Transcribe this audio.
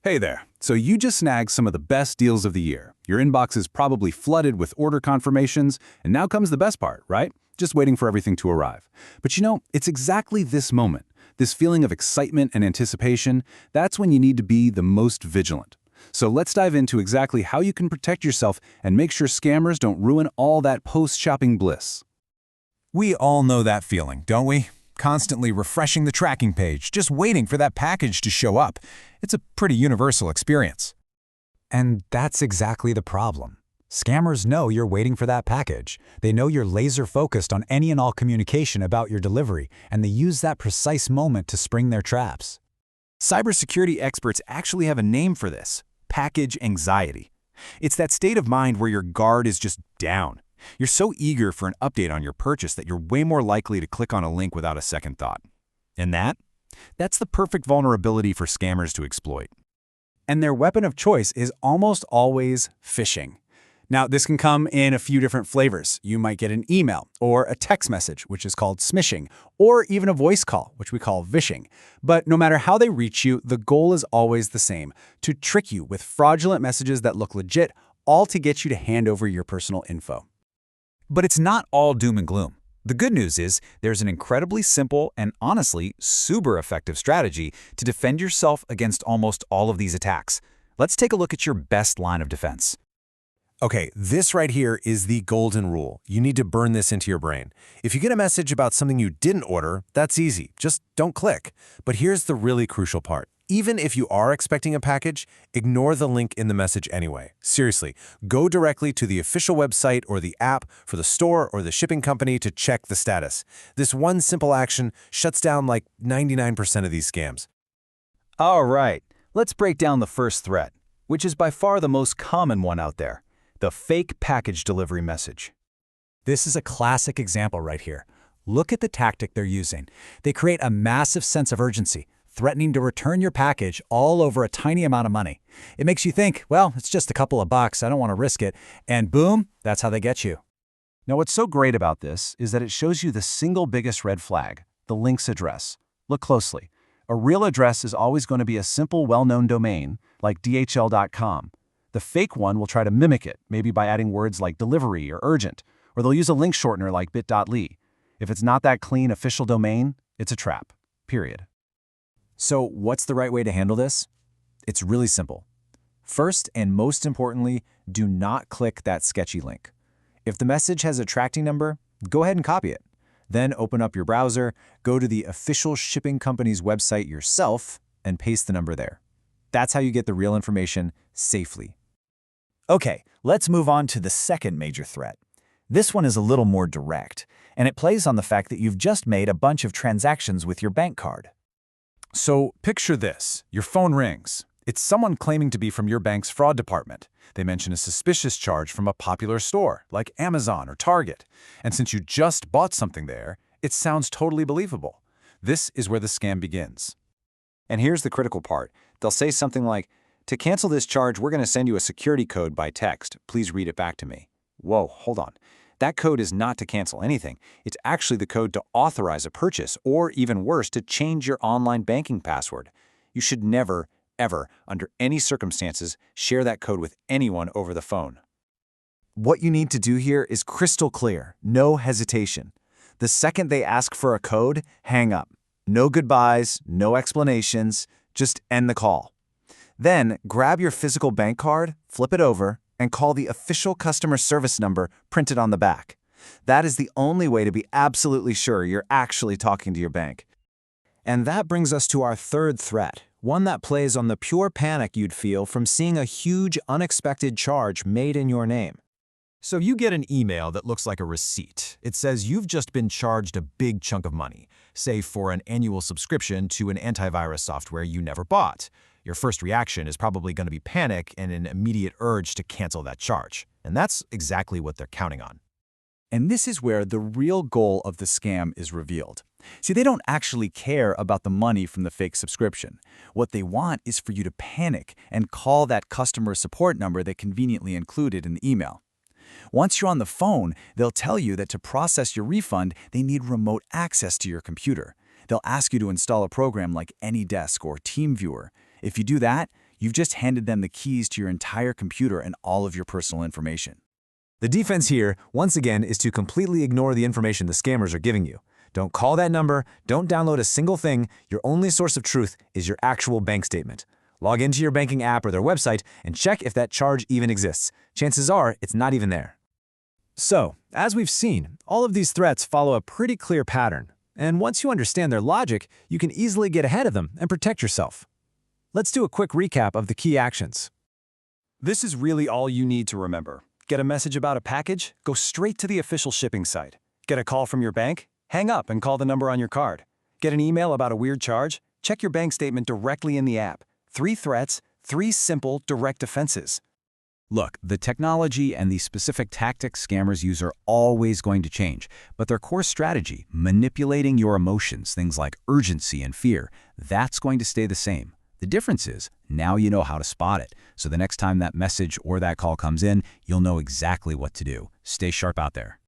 Hey there. So you just snagged some of the best deals of the year. Your inbox is probably flooded with order confirmations, and now comes the best part, right? Just waiting for everything to arrive. But it's exactly this moment, this feeling of excitement and anticipation, that's when you need to be the most vigilant. So let's dive into exactly how you can protect yourself and make sure scammers don't ruin all that post-shopping bliss. We all know that feeling, don't we? Constantly refreshing the tracking page, just waiting for that package to show up. It's a pretty universal experience. And that's exactly the problem. Scammers know you're waiting for that package. They know you're laser-focused on any and all communication about your delivery, and they use that precise moment to spring their traps. Cybersecurity experts actually have a name for this: package anxiety. It's that state of mind where your guard is just down. You're so eager for an update on your purchase that you're way more likely to click on a link without a second thought. And that's the perfect vulnerability for scammers to exploit. And their weapon of choice is almost always phishing. Now, this can come in a few different flavors. You might get an email or a text message, which is called smishing, or even a voice call, which we call vishing. But no matter how they reach you, the goal is always the same: to trick you with fraudulent messages that look legit, all to get you to hand over your personal info. But it's not all doom and gloom. The good news is there's an incredibly simple and honestly super effective strategy to defend yourself against almost all of these attacks. Let's take a look at your best line of defense. Okay, this right here is the golden rule. You need to burn this into your brain. If you get a message about something you didn't order, that's easy. Just don't click. But here's the really crucial part. Even if you are expecting a package, ignore the link in the message anyway. Seriously, go directly to the official website or the app for the store or the shipping company to check the status. This one simple action shuts down like 99% of these scams. All right, let's break down the first threat, which is by far the most common one out there: the fake package delivery message. This is a classic example right here. Look at the tactic they're using. They create a massive sense of urgency, threatening to return your package all over a tiny amount of money. It makes you think, well, it's just a couple of bucks, I don't want to risk it. And boom, that's how they get you. Now, what's so great about this is that it shows you the single biggest red flag: the link's address. Look closely. A real address is always going to be a simple, well-known domain, like DHL.com. The fake one will try to mimic it, maybe by adding words like delivery or urgent, or they'll use a link shortener like bit.ly. If it's not that clean official domain, it's a trap, period. So what's the right way to handle this? It's really simple. First and most importantly, do not click that sketchy link. If the message has a tracking number, go ahead and copy it. Then open up your browser, go to the official shipping company's website yourself, and paste the number there. That's how you get the real information safely. Okay, let's move on to the second major threat. This one is a little more direct, and it plays on the fact that you've just made a bunch of transactions with your bank card. So picture this. Your phone rings. It's someone claiming to be from your bank's fraud department. They mention a suspicious charge from a popular store, like Amazon or Target. And since you just bought something there, it sounds totally believable. This is where the scam begins. And here's the critical part. They'll say something like, "To cancel this charge, we're going to send you a security code by text. Please read it back to me." Whoa, hold on. That code is not to cancel anything. It's actually the code to authorize a purchase, or even worse, to change your online banking password. You should never, ever, under any circumstances, share that code with anyone over the phone. What you need to do here is crystal clear, no hesitation. The second they ask for a code, hang up. No goodbyes, no explanations, just end the call. Then grab your physical bank card, flip it over, and call the official customer service number printed on the back. That is the only way to be absolutely sure you're actually talking to your bank. And that brings us to our third threat, one that plays on the pure panic you'd feel from seeing a huge, unexpected charge made in your name. So you get an email that looks like a receipt. It says you've just been charged a big chunk of money, say for an annual subscription to an antivirus software you never bought. Your first reaction is probably going to be panic and an immediate urge to cancel that charge. And that's exactly what they're counting on. And this is where the real goal of the scam is revealed. See, they don't actually care about the money from the fake subscription. What they want is for you to panic and call that customer support number they conveniently included in the email. Once you're on the phone, they'll tell you that to process your refund, they need remote access to your computer. They'll ask you to install a program like AnyDesk or TeamViewer. If you do that, You've just handed them the keys to your entire computer and all of your personal information. The defense here, once again, is to completely ignore the information the scammers are giving you. Don't call that number, don't download a single thing. Your only source of truth is your actual bank statement. Log into your banking app or their website and check if that charge even exists. Chances are it's not even there. So, as we've seen, all of these threats follow a pretty clear pattern. And once you understand their logic, you can easily get ahead of them and protect yourself. Let's do a quick recap of the key actions. This is really all you need to remember. Get a message about a package? Go straight to the official shipping site. Get a call from your bank? Hang up and call the number on your card. Get an email about a weird charge? Check your bank statement directly in the app. 3 threats, 3 simple, direct defenses. Look, the technology and the specific tactics scammers use are always going to change, but their core strategy, manipulating your emotions, things like urgency and fear, that's going to stay the same. The difference is, now you know how to spot it, so the next time that message or that call comes in, you'll know exactly what to do. Stay sharp out there.